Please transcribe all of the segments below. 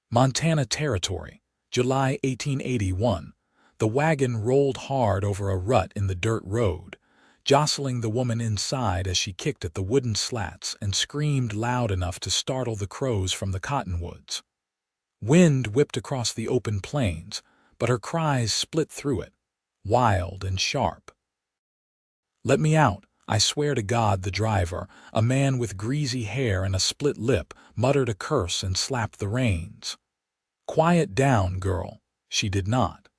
Montana Territory, July 1881. The wagon rolled hard over a rut in the dirt road, jostling the woman inside as she kicked at the wooden slats and screamed loud enough to startle the crows from the cottonwoods. Wind whipped across the open plains, but her cries split through it, wild and sharp. "Let me out, I swear to God," the driver, a man with greasy hair and a split lip, muttered a curse and slapped the reins. "Quiet down, girl." She did not.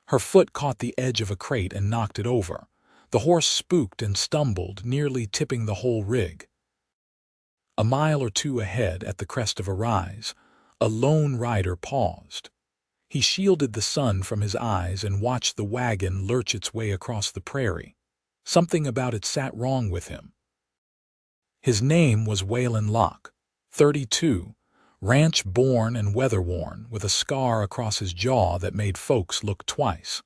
Her foot caught the edge of a crate and knocked it over. The horse spooked and stumbled, nearly tipping the whole rig. A mile or two ahead, at the crest of a rise, a lone rider paused. He shielded the sun from his eyes and watched the wagon lurch its way across the prairie. Something about it sat wrong with him. His name was Waylon Locke, 32, ranch-born and weather-worn, with a scar across his jaw that made folks look twice.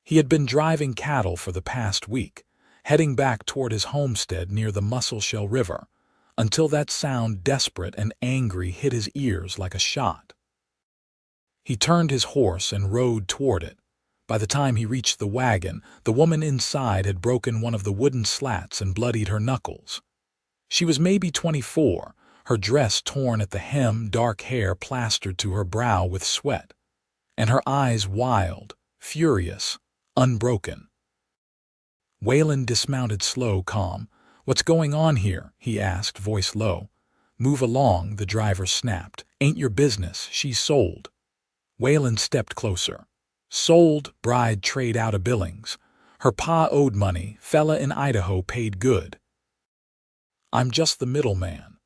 He had been driving cattle for the past week, heading back toward his homestead near the Musselshell River, until that sound, desperate and angry, hit his ears like a shot. He turned his horse and rode toward it. By the time he reached the wagon, the woman inside had broken one of the wooden slats and bloodied her knuckles. She was maybe 24, her dress torn at the hem, dark hair plastered to her brow with sweat, and her eyes wild, furious, unbroken. Waylon dismounted slow, calm. "What's going on here?" he asked, voice low. "Move along," the driver snapped. "Ain't your business. She's sold." Waylon stepped closer. "Sold, bride trade out of Billings. Her pa owed money, fella in Idaho paid good. I'm just the middleman."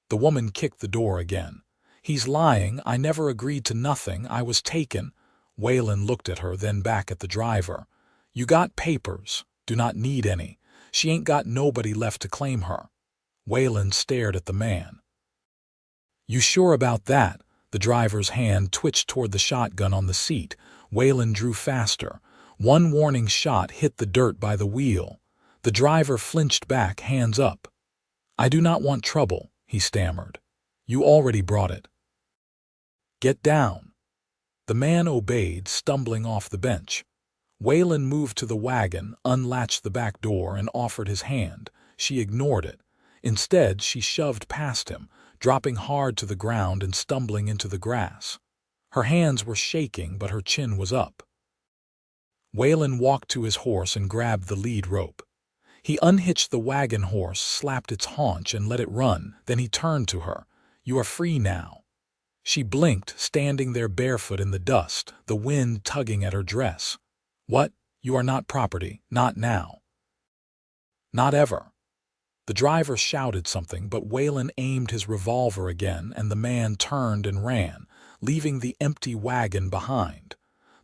The woman kicked the door again. "He's lying, I never agreed to nothing, I was taken." Waylon looked at her, then back at the driver. "You got papers." "Do not need any. She ain't got nobody left to claim her." Waylon stared at the man. "You sure about that?" The driver's hand twitched toward the shotgun on the seat. Waylon drew faster. One warning shot hit the dirt by the wheel. The driver flinched back, hands up. "I do not want trouble," he stammered. "You already brought it." "Get down." The man obeyed, stumbling off the bench. Waylon moved to the wagon, unlatched the back door, and offered his hand. She ignored it. Instead, she shoved past him, dropping hard to the ground and stumbling into the grass. Her hands were shaking, but her chin was up. Waylon walked to his horse and grabbed the lead rope. He unhitched the wagon horse, slapped its haunch, and let it run. Then he turned to her. "You are free now." She blinked, standing there barefoot in the dust, the wind tugging at her dress. "What? You are not property, not now." "Not ever." The driver shouted something, but Waylon aimed his revolver again, and the man turned and ran, leaving the empty wagon behind.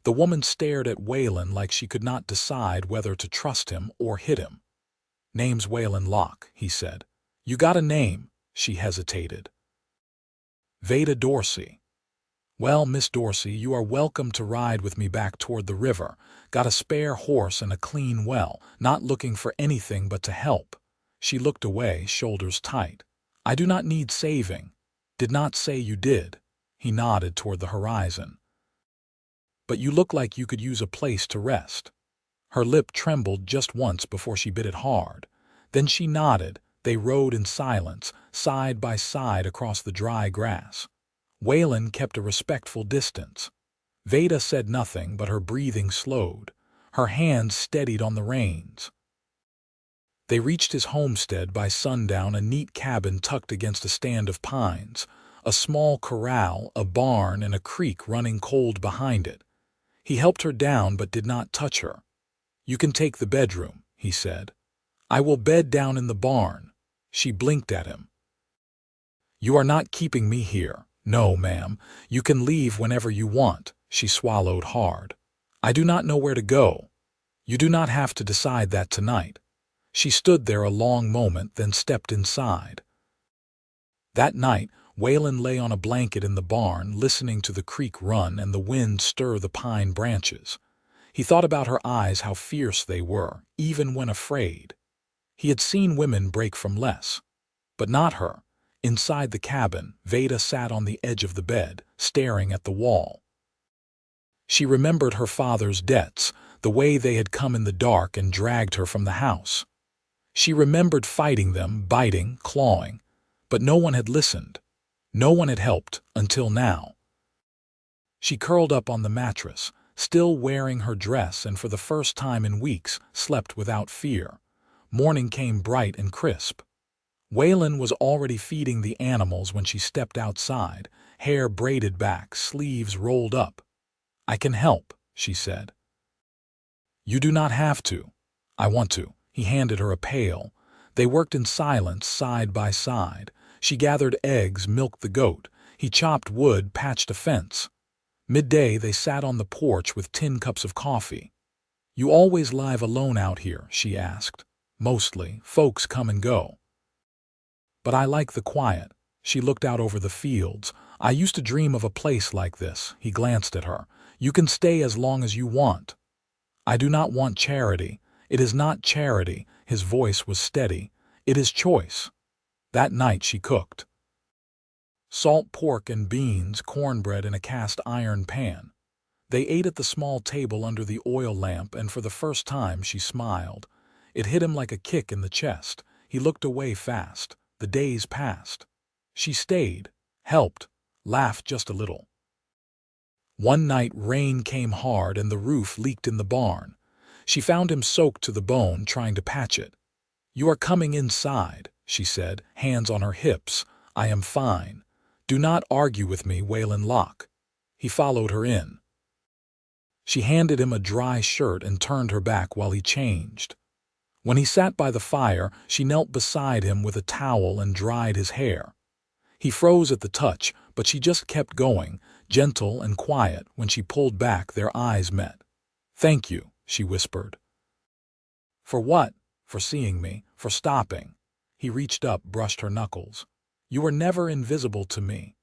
The woman stared at Waylon like she could not decide whether to trust him or hit him. "Name's Waylon Locke," he said. "You got a name?" She hesitated. "Veda Dorsey." "Well, Miss Dorsey, you are welcome to ride with me back toward the river. Got a spare horse and a clean well, not looking for anything but to help." She looked away, shoulders tight. "I do not need saving." "Did not say you did." He nodded toward the horizon. "But you look like you could use a place to rest." Her lip trembled just once before she bit it hard. Then she nodded. They rode in silence, side by side across the dry grass. Waylon kept a respectful distance. Veda said nothing, but her breathing slowed. Her hands steadied on the reins. They reached his homestead by sundown, a neat cabin tucked against a stand of pines, a small corral, a barn, and a creek running cold behind it. He helped her down but did not touch her. "You can take the bedroom," he said. "I will bed down in the barn." She blinked at him. "You are not keeping me here." "No, ma'am. You can leave whenever you want." She swallowed hard. "I do not know where to go." "You do not have to decide that tonight." She stood there a long moment, then stepped inside. That night, Waylon lay on a blanket in the barn, listening to the creek run and the wind stir the pine branches. He thought about her eyes, how fierce they were, even when afraid. He had seen women break from less, but not her. Inside the cabin, Veda sat on the edge of the bed, staring at the wall. She remembered her father's debts, the way they had come in the dark and dragged her from the house. She remembered fighting them, biting, clawing, but no one had listened. No one had helped, until now. She curled up on the mattress, still wearing her dress, and for the first time in weeks slept without fear. Morning came bright and crisp. Waylon was already feeding the animals when she stepped outside, hair braided back, sleeves rolled up. "I can help," she said. "You do not have to." "I want to." He handed her a pail. They worked in silence, side by side. She gathered eggs, milked the goat. He chopped wood, patched a fence. Midday, they sat on the porch with tin cups of coffee. "You always live alone out here?" she asked. "Mostly. Folks come and go." "But I like the quiet." She looked out over the fields. "I used to dream of a place like this." He glanced at her. "You can stay as long as you want." "I do not want charity." "It is not charity." His voice was steady. "It is choice." That night she cooked. Salt pork and beans, cornbread in a cast iron pan. They ate at the small table under the oil lamp, and for the first time she smiled. It hit him like a kick in the chest. He looked away fast. The days passed. She stayed, helped, laughed just a little. One night rain came hard and the roof leaked in the barn. She found him soaked to the bone, trying to patch it. "You are coming inside," she said, hands on her hips. "I am fine. Do not argue with me, Waylon Locke." He followed her in. She handed him a dry shirt and turned her back while he changed. When he sat by the fire, she knelt beside him with a towel and dried his hair. He froze at the touch, but she just kept going, gentle and quiet. When she pulled back, their eyes met. "Thank you," she whispered. "For what?" "For seeing me, for stopping." He reached up, brushed her knuckles. "You were never invisible to me."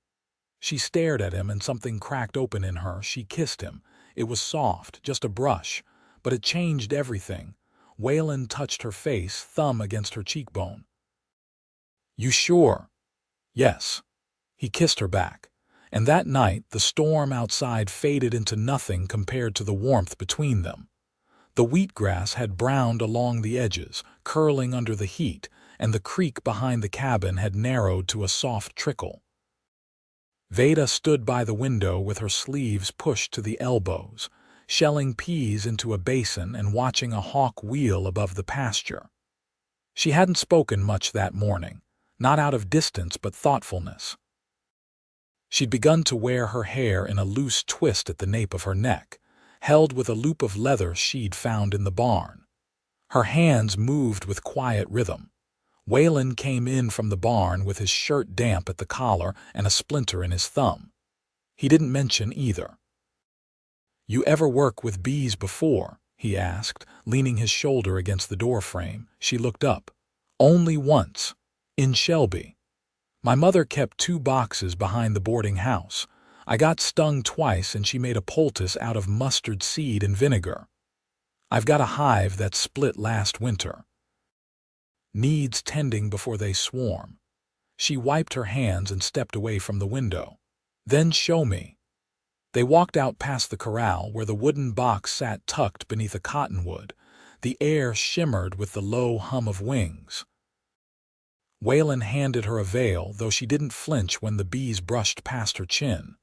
She stared at him and something cracked open in her. She kissed him. It was soft, just a brush, but it changed everything. Waylon touched her face, thumb against her cheekbone. "You sure?" "Yes." He kissed her back. And that night, the storm outside faded into nothing compared to the warmth between them. The wheatgrass had browned along the edges, curling under the heat, and the creek behind the cabin had narrowed to a soft trickle. Veda stood by the window with her sleeves pushed to the elbows, shelling peas into a basin and watching a hawk wheel above the pasture. She hadn't spoken much that morning, not out of distance but thoughtfulness. She'd begun to wear her hair in a loose twist at the nape of her neck, held with a loop of leather she'd found in the barn. Her hands moved with quiet rhythm. Waylon came in from the barn with his shirt damp at the collar and a splinter in his thumb. He didn't mention either. "You ever work with bees before?" he asked, leaning his shoulder against the doorframe. She looked up. "Only once. In Shelby. My mother kept 2 boxes behind the boarding house. I got stung twice and she made a poultice out of mustard seed and vinegar. I've got a hive that split last winter. Needs tending before they swarm." She wiped her hands and stepped away from the window. "Then show me." They walked out past the corral where the wooden box sat tucked beneath a cottonwood. The air shimmered with the low hum of wings. Waylon handed her a veil, though she didn't flinch when the bees brushed past her chin.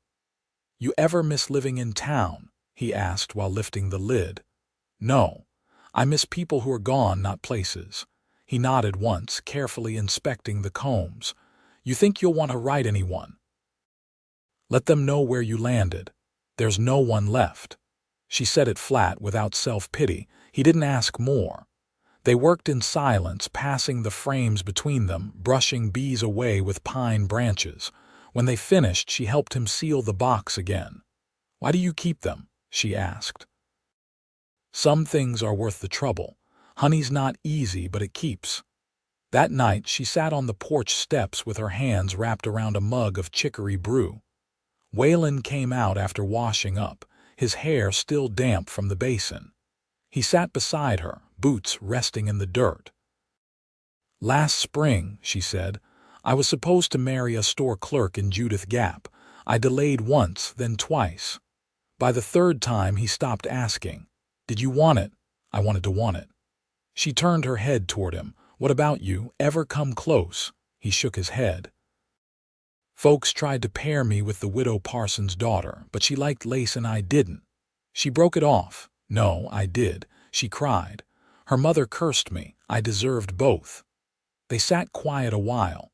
"You ever miss living in town?" he asked while lifting the lid. "No. I miss people who are gone, not places." He nodded once, carefully inspecting the combs. "You think you'll want to write anyone? Let them know where you landed. There's no one left." She said it flat, without self-pity. He didn't ask more. They worked in silence, passing the frames between them, brushing bees away with pine branches. When they finished, she helped him seal the box again. "Why do you keep them?" she asked. "Some things are worth the trouble. Honey's not easy, but it keeps." That night, she sat on the porch steps with her hands wrapped around a mug of chicory brew. Waylon came out after washing up, his hair still damp from the basin. He sat beside her, boots resting in the dirt. "Last spring," she said, I was supposed to marry a store clerk in Judith Gap. I delayed once, then twice. By the third time, he stopped asking. Did you want it? I wanted to want it. She turned her head toward him. What about you? Ever come close? He shook his head. Folks tried to pair me with the widow Parsons' daughter, but she liked lace and I didn't. She broke it off. No, I did. She cried. Her mother cursed me. I deserved both. They sat quiet a while.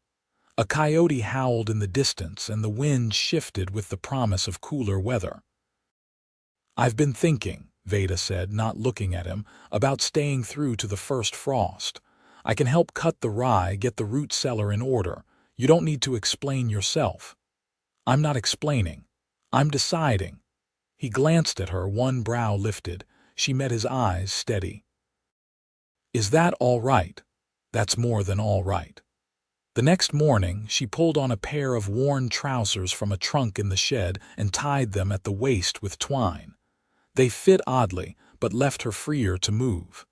A coyote howled in the distance, and the wind shifted with the promise of cooler weather. I've been thinking, Veda said, not looking at him, about staying through to the first frost. I can help cut the rye, get the root cellar in order. You don't need to explain yourself. I'm not explaining. I'm deciding. He glanced at her, one brow lifted. She met his eyes, steady. Is that all right? That's more than all right. The next morning, she pulled on a pair of worn trousers from a trunk in the shed and tied them at the waist with twine. They fit oddly, but left her freer to move.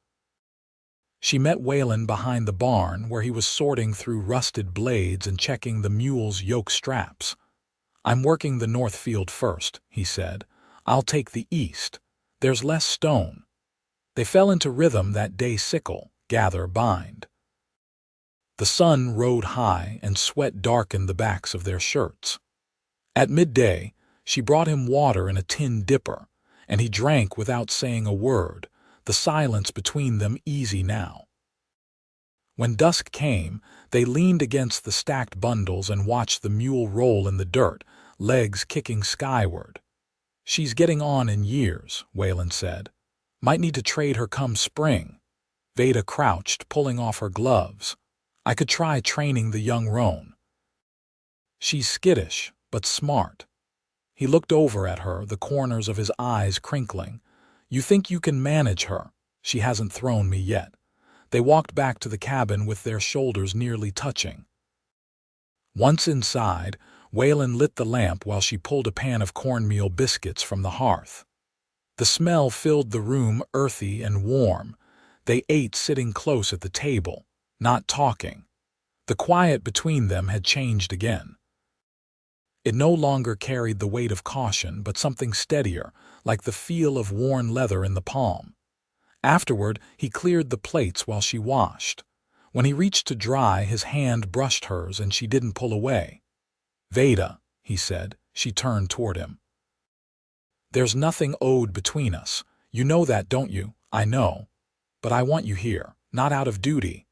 She met Waylon behind the barn, where he was sorting through rusted blades and checking the mule's yoke straps. I'm working the north field first, he said. I'll take the east. There's less stone. They fell into rhythm that day. Sickle, gather, bind. The sun rode high and sweat darkened the backs of their shirts. At midday, she brought him water in a tin dipper, and he drank without saying a word, the silence between them easy now. When dusk came, they leaned against the stacked bundles and watched the mule roll in the dirt, legs kicking skyward. She's getting on in years, Waylon said. Might need to trade her come spring. Veda crouched, pulling off her gloves. I could try training the young roan. She's skittish, but smart. He looked over at her, the corners of his eyes crinkling. You think you can manage her? She hasn't thrown me yet. They walked back to the cabin with their shoulders nearly touching. Once inside, Waylon lit the lamp while she pulled a pan of cornmeal biscuits from the hearth. The smell filled the room, earthy and warm. They ate sitting close at the table, not talking. The quiet between them had changed again. It no longer carried the weight of caution, but something steadier, like the feel of worn leather in the palm. Afterward, he cleared the plates while she washed. When he reached to dry, his hand brushed hers and she didn't pull away. Veda, he said. She turned toward him. There's nothing owed between us. You know that, don't you? I know. But I want you here, not out of duty.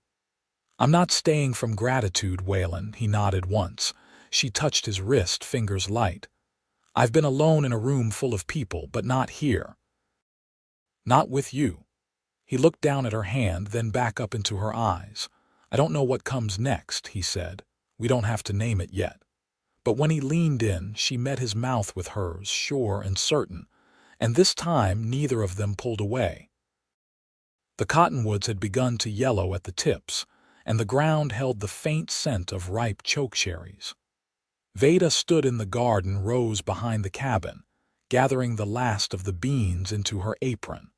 I'm not staying from gratitude, Waylon, he nodded once. She touched his wrist, fingers light. I've been alone in a room full of people, but not here. Not with you. He looked down at her hand, then back up into her eyes. I don't know what comes next, he said. We don't have to name it yet. But when he leaned in, she met his mouth with hers, sure and certain, and this time neither of them pulled away. The cottonwoods had begun to yellow at the tips, and the ground held the faint scent of ripe chokecherries. Veda stood in the garden rows behind the cabin, gathering the last of the beans into her apron.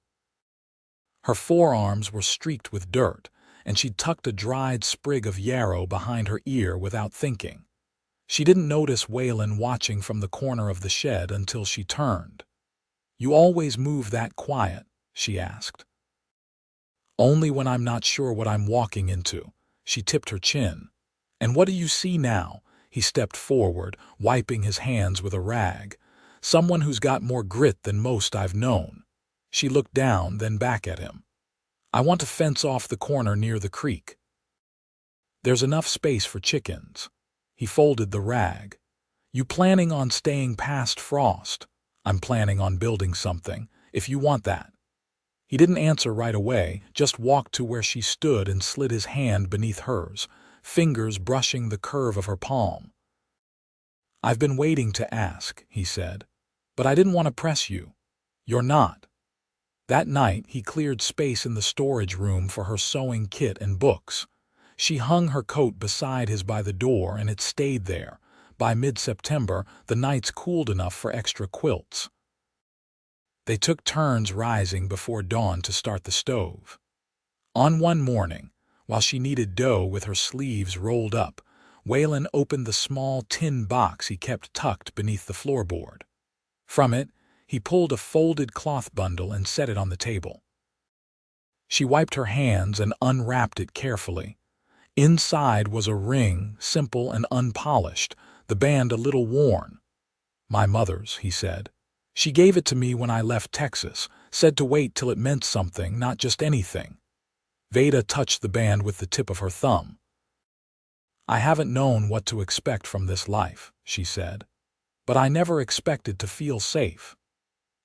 Her forearms were streaked with dirt, and she tucked a dried sprig of yarrow behind her ear without thinking. She didn't notice Waylon watching from the corner of the shed until she turned. You always move that quiet, she asked. Only when I'm not sure what I'm walking into. She tipped her chin. And what do you see now? He stepped forward, wiping his hands with a rag. Someone who's got more grit than most I've known. She looked down, then back at him. I want to fence off the corner near the creek. There's enough space for chickens. He folded the rag. You planning on staying past frost? I'm planning on building something, if you want that. He didn't answer right away, just walked to where she stood and slid his hand beneath hers, fingers brushing the curve of her palm. I've been waiting to ask, he said, but I didn't want to press you. You're not. That night, he cleared space in the storage room for her sewing kit and books. She hung her coat beside his by the door, and it stayed there. By mid-September, the nights cooled enough for extra quilts. They took turns rising before dawn to start the stove. On one morning, while she kneaded dough with her sleeves rolled up, Waylon opened the small tin box he kept tucked beneath the floorboard. From it, he pulled a folded cloth bundle and set it on the table. She wiped her hands and unwrapped it carefully. Inside was a ring, simple and unpolished, the band a little worn. "My mother's," he said. "She gave it to me when I left Texas, said to wait till it meant something, not just anything." Veda touched the band with the tip of her thumb. "I haven't known what to expect from this life," she said. "But I never expected to feel safe."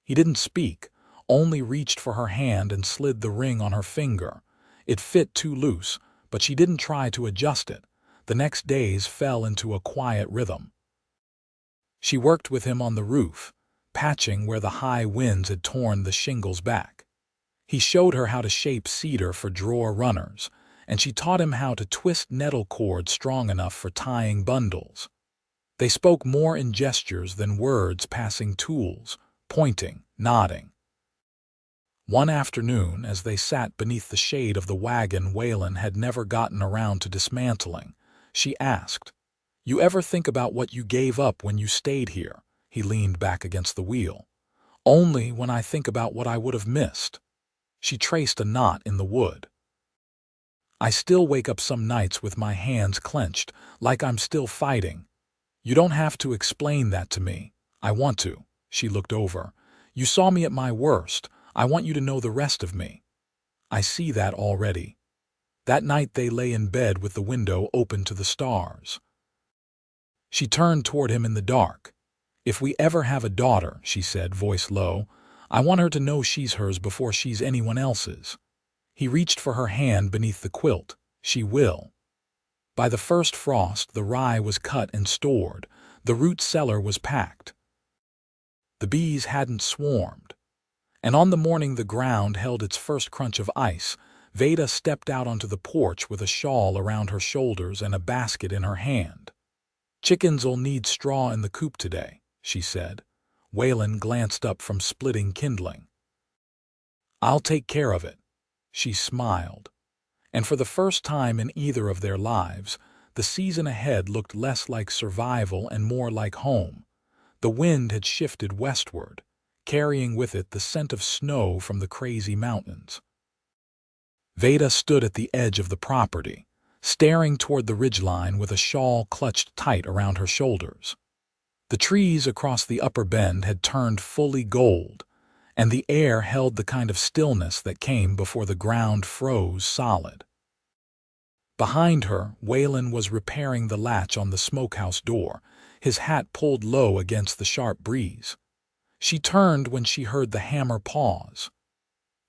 He didn't speak, only reached for her hand and slid the ring on her finger. It fit too loose, but she didn't try to adjust it. The next days fell into a quiet rhythm. She worked with him on the roof, patching where the high winds had torn the shingles back. He showed her how to shape cedar for drawer runners, and she taught him how to twist nettle cord strong enough for tying bundles. They spoke more in gestures than words, passing tools, pointing, nodding. One afternoon, as they sat beneath the shade of the wagon Waylon had never gotten around to dismantling, she asked, "You ever think about what you gave up when you stayed here?" He leaned back against the wheel. "Only when I think about what I would have missed." She traced a knot in the wood. "I still wake up some nights with my hands clenched, like I'm still fighting. You don't have to explain that to me. I want to." She looked over. "You saw me at my worst. I want you to know the rest of me." "I see that already." That night they lay in bed with the window open to the stars. She turned toward him in the dark. "If we ever have a daughter," she said, voice low, "I want her to know she's hers before she's anyone else's." He reached for her hand beneath the quilt. "She will." By the first frost, the rye was cut and stored. The root cellar was packed. The bees hadn't swarmed. And on the morning the ground held its first crunch of ice, Veda stepped out onto the porch with a shawl around her shoulders and a basket in her hand. "Chickens'll need straw in the coop today," she said. Waylon glanced up from splitting kindling. "I'll take care of it." She smiled. And for the first time in either of their lives, the season ahead looked less like survival and more like home. The wind had shifted westward, carrying with it the scent of snow from the crazy mountains. Veda stood at the edge of the property, staring toward the ridgeline with a shawl clutched tight around her shoulders. The trees across the upper bend had turned fully gold, and the air held the kind of stillness that came before the ground froze solid. Behind her, Waylon was repairing the latch on the smokehouse door, his hat pulled low against the sharp breeze. She turned when she heard the hammer pause.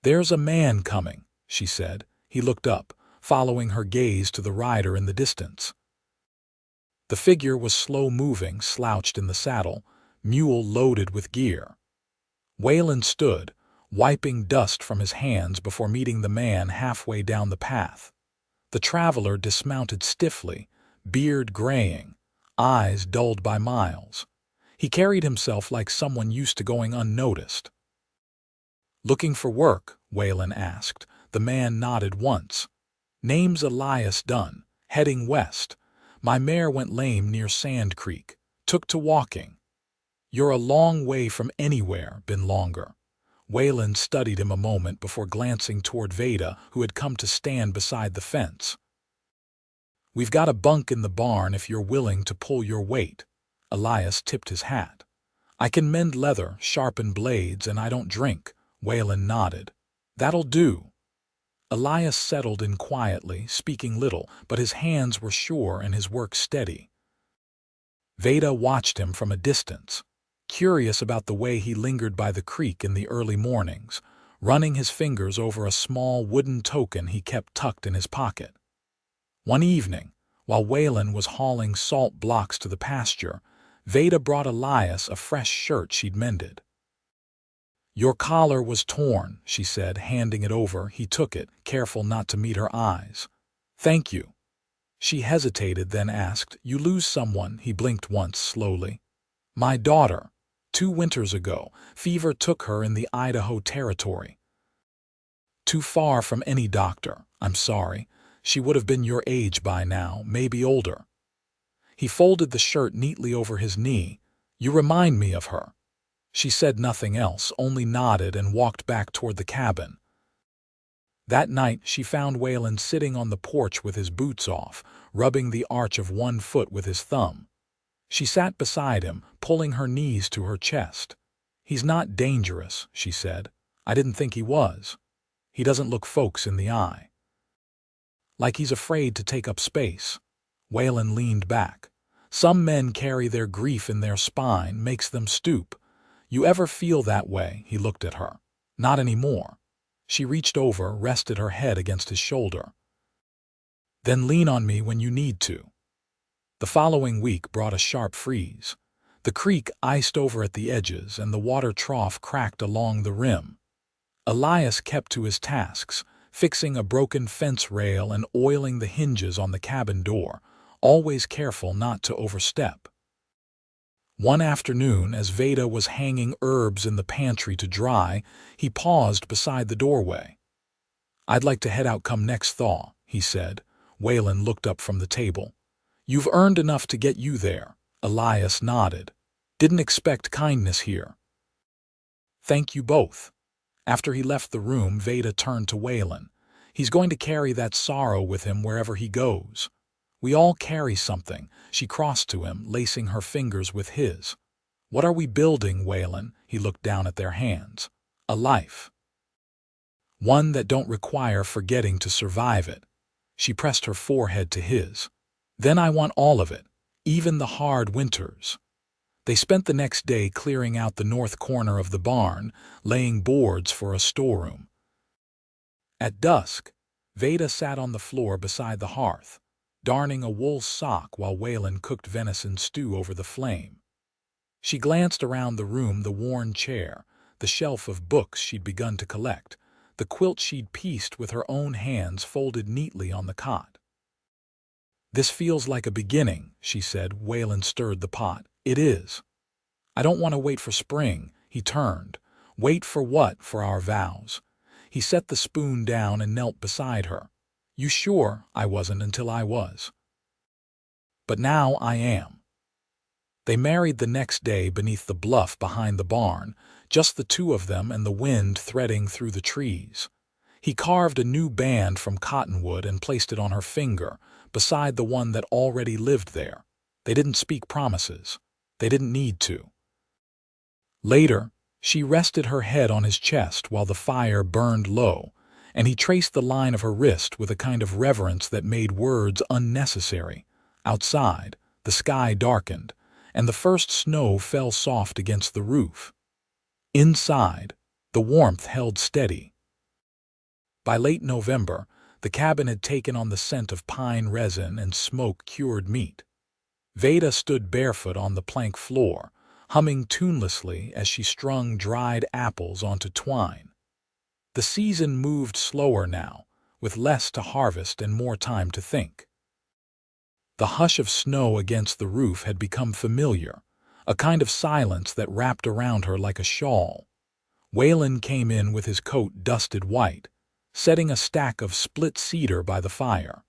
"There's a man coming," she said. He looked up, following her gaze to the rider in the distance. The figure was slow-moving, slouched in the saddle, mule loaded with gear. Waylon stood, wiping dust from his hands before meeting the man halfway down the path. The traveler dismounted stiffly, beard graying, eyes dulled by miles. He carried himself like someone used to going unnoticed. "Looking for work?" Waylon asked. The man nodded once. "Name's Elias Dunn, heading west. My mare went lame near Sand Creek. Took to walking." "You're a long way from anywhere, been longer." Waylon studied him a moment before glancing toward Veda, who had come to stand beside the fence. "We've got a bunk in the barn if you're willing to pull your weight." Elias tipped his hat. "I can mend leather, sharpen blades, and I don't drink." Waylon nodded. "That'll do." Elias settled in quietly, speaking little, but his hands were sure and his work steady. Veda watched him from a distance, curious about the way he lingered by the creek in the early mornings, running his fingers over a small wooden token he kept tucked in his pocket. One evening, while Waylon was hauling salt blocks to the pasture, Veda brought Elias a fresh shirt she'd mended. "Your collar was torn," she said, handing it over. He took it, careful not to meet her eyes. "Thank you." She hesitated, then asked, "You lose someone?" He blinked once, slowly. "My daughter. 2 winters ago. Fever took her in the Idaho Territory." "Too far from any doctor. I'm sorry. She would have been your age by now, maybe older." He folded the shirt neatly over his knee. "You remind me of her." She said nothing else, only nodded and walked back toward the cabin. That night, she found Waylon sitting on the porch with his boots off, rubbing the arch of one foot with his thumb. She sat beside him, pulling her knees to her chest. "He's not dangerous," she said. "I didn't think he was. He doesn't look folks in the eye. Like he's afraid to take up space." Waylon leaned back. "Some men carry their grief in their spine, makes them stoop. You ever feel that way?" He looked at her. "Not anymore." She reached over, rested her head against his shoulder. "Then lean on me when you need to." The following week brought a sharp freeze. The creek iced over at the edges, and the water trough cracked along the rim. Elias kept to his tasks, fixing a broken fence rail and oiling the hinges on the cabin door, always careful not to overstep. One afternoon, as Veda was hanging herbs in the pantry to dry, he paused beside the doorway. "I'd like to head out come next thaw," he said. Waylon looked up from the table. "You've earned enough to get you there." Elias nodded. "Didn't expect kindness here." "Thank you both." After he left the room, Veda turned to Waylon. "He's going to carry that sorrow with him wherever he goes. We all carry something." She crossed to him, lacing her fingers with his. "What are we building, Waylon?" He looked down at their hands. "A life. One that don't require forgetting to survive it." She pressed her forehead to his. "Then I want all of it, even the hard winters." They spent the next day clearing out the north corner of the barn, laying boards for a storeroom. At dusk, Veda sat on the floor beside the hearth, darning a wool sock while Waylon cooked venison stew over the flame. She glanced around the room, the worn chair, the shelf of books she'd begun to collect, the quilt she'd pieced with her own hands folded neatly on the cot. "This feels like a beginning," she said. Waylon stirred the pot. "It is. I don't want to wait for spring." He turned. "Wait for what?" "For our vows." He set the spoon down and knelt beside her. "You sure?" "I wasn't until I was. But now I am." They married the next day beneath the bluff behind the barn, just the two of them and the wind threading through the trees. He carved a new band from cottonwood and placed it on her finger, beside the one that already lived there. They didn't speak promises. They didn't need to. Later, she rested her head on his chest while the fire burned low, and he traced the line of her wrist with a kind of reverence that made words unnecessary. Outside, the sky darkened, and the first snow fell soft against the roof. Inside, the warmth held steady. By late November, the cabin had taken on the scent of pine resin and smoke-cured meat. Veda stood barefoot on the plank floor, humming tunelessly as she strung dried apples onto twine. The season moved slower now, with less to harvest and more time to think. The hush of snow against the roof had become familiar, a kind of silence that wrapped around her like a shawl. Waylon came in with his coat dusted white, setting a stack of split cedar by the fire.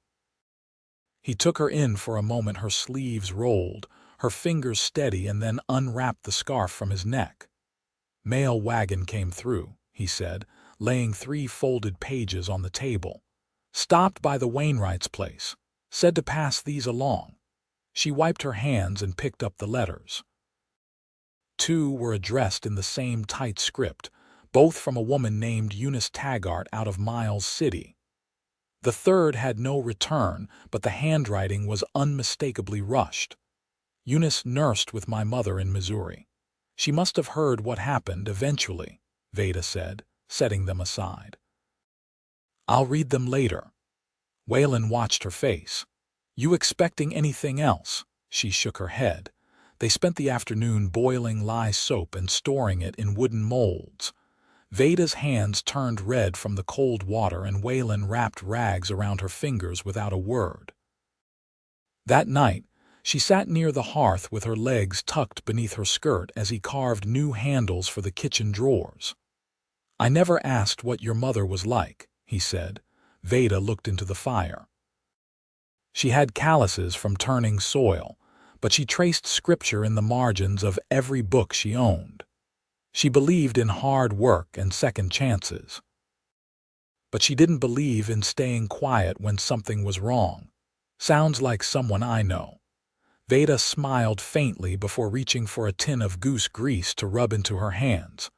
He took her in for a moment, her sleeves rolled, her fingers steady, and then unwrapped the scarf from his neck. "Mail wagon came through," he said, laying 3 folded pages on the table. "Stopped by the Wainwright's place. Said to pass these along." She wiped her hands and picked up the letters. 2 were addressed in the same tight script, both from a woman named Eunice Taggart out of Miles City. The third had no return, but the handwriting was unmistakably rushed. "Eunice nursed with my mother in Missouri. She must have heard what happened eventually," Veda said, setting them aside. "I'll read them later." Waylon watched her face. "You expecting anything else?" She shook her head. They spent the afternoon boiling lye soap and storing it in wooden molds. Veda's hands turned red from the cold water, and Waylon wrapped rags around her fingers without a word. That night, she sat near the hearth with her legs tucked beneath her skirt as he carved new handles for the kitchen drawers. "I never asked what your mother was like," he said. Veda looked into the fire. "She had calluses from turning soil, but she traced scripture in the margins of every book she owned. She believed in hard work and second chances. But she didn't believe in staying quiet when something was wrong. Sounds like someone I know. Veda smiled faintly before reaching for a tin of goose grease to rub into her hands.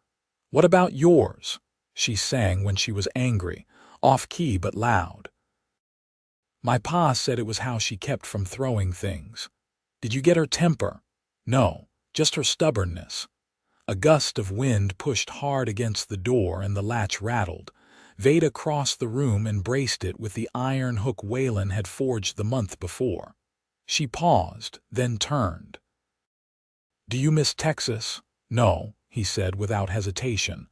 "What about yours?" she sang when she was angry, off-key but loud. "My pa said it was how she kept from throwing things." "Did you get her temper?" "No, just her stubbornness." A gust of wind pushed hard against the door and the latch rattled. Veda crossed the room and braced it with the iron hook Waylon had forged the month before. She paused, then turned. "Do you miss Texas?" "No," he said without hesitation.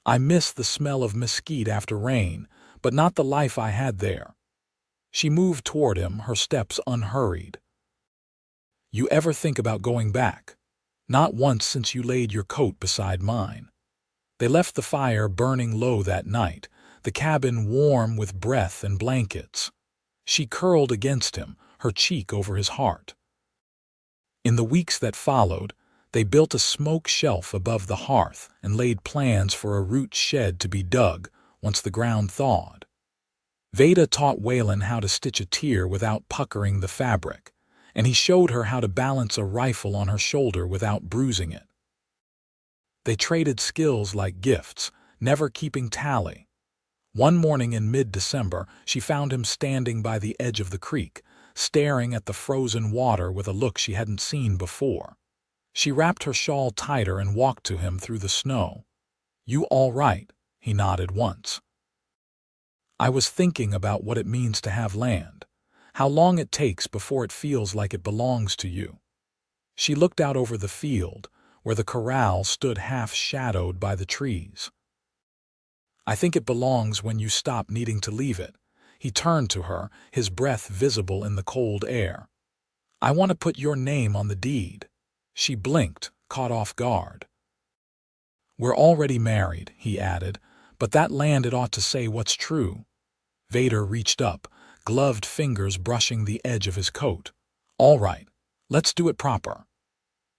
"I miss the smell of mesquite after rain, but not the life I had there." She moved toward him, her steps unhurried. "You ever think about going back?" "Not once since you laid your coat beside mine." They left the fire burning low that night, the cabin warm with breath and blankets. She curled against him, her cheek over his heart. In the weeks that followed, they built a smoke shelf above the hearth and laid plans for a root shed to be dug once the ground thawed. Veda taught Waylon how to stitch a tear without puckering the fabric, and he showed her how to balance a rifle on her shoulder without bruising it. They traded skills like gifts, never keeping tally. One morning in mid-December, she found him standing by the edge of the creek, staring at the frozen water with a look she hadn't seen before. She wrapped her shawl tighter and walked to him through the snow. "You all right?" He nodded once. "I was thinking about what it means to have land, how long it takes before it feels like it belongs to you." She looked out over the field, where the corral stood half-shadowed by the trees. "I think it belongs when you stop needing to leave it." He turned to her, his breath visible in the cold air. "I want to put your name on the deed." She blinked, caught off guard. "We're already married," he added, "but that land it ought to say what's true." Vader reached up, gloved fingers brushing the edge of his coat. "All right, let's do it proper."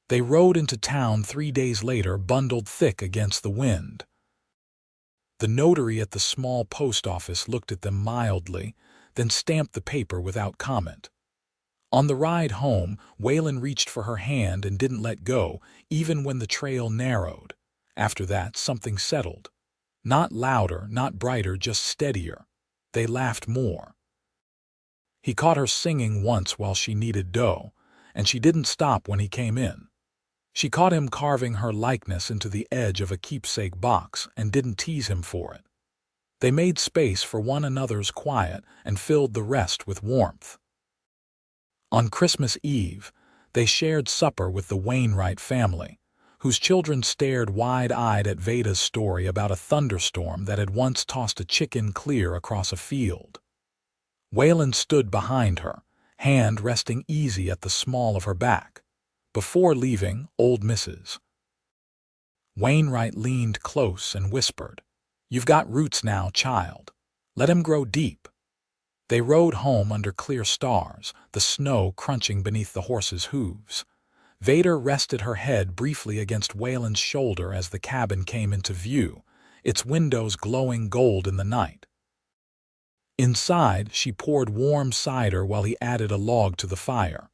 They rode into town 3 days later, bundled thick against the wind. The notary at the small post office looked at them mildly, then stamped the paper without comment. On the ride home, Waylon reached for her hand and didn't let go, even when the trail narrowed. After that, something settled. Not louder, not brighter, just steadier. They laughed more. He caught her singing once while she kneaded dough, and she didn't stop when he came in. She caught him carving her likeness into the edge of a keepsake box and didn't tease him for it. They made space for one another's quiet and filled the rest with warmth. On Christmas Eve, they shared supper with the Wainwright family, whose children stared wide-eyed at Veda's story about a thunderstorm that had once tossed a chicken clear across a field. Waylon stood behind her, hand resting easy at the small of her back. Before leaving, old Mrs. Wainwright leaned close and whispered, "You've got roots now, child. Let 'em grow deep." They rode home under clear stars, the snow crunching beneath the horses' hooves. Vader rested her head briefly against Waylon's shoulder as the cabin came into view, its windows glowing gold in the night. Inside, she poured warm cider while he added a log to the fire.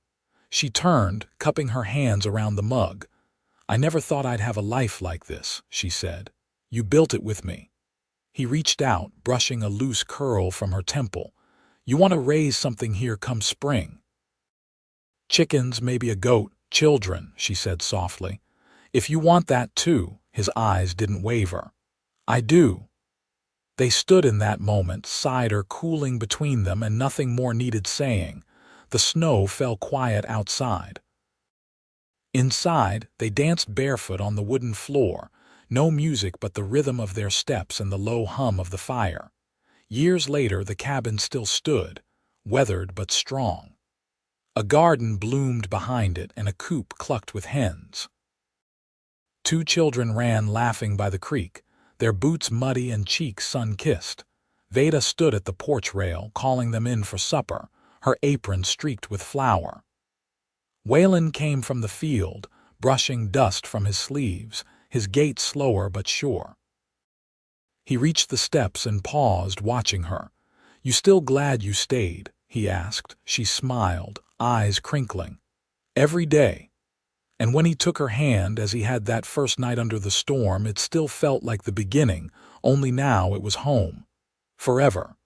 She turned, cupping her hands around the mug. "I never thought I'd have a life like this," she said. "You built it with me." He reached out, brushing a loose curl from her temple. "You want to raise something here come spring?" "Chickens, maybe a goat, children," she said softly. "If you want that too," his eyes didn't waver. "I do." They stood in that moment, cider cooling between them and nothing more needed saying. The snow fell quiet outside. Inside, they danced barefoot on the wooden floor, no music but the rhythm of their steps and the low hum of the fire. Years later, the cabin still stood, weathered but strong. A garden bloomed behind it and a coop clucked with hens. 2 children ran laughing by the creek, their boots muddy and cheeks sun-kissed. Veda stood at the porch rail, calling them in for supper, her apron streaked with flour. Waylon came from the field, brushing dust from his sleeves, his gait slower but sure. He reached the steps and paused, watching her. "You still glad you stayed?" he asked. She smiled, eyes crinkling. "Every day." And when he took her hand, as he had that first night under the storm, it still felt like the beginning, only now it was home. Forever.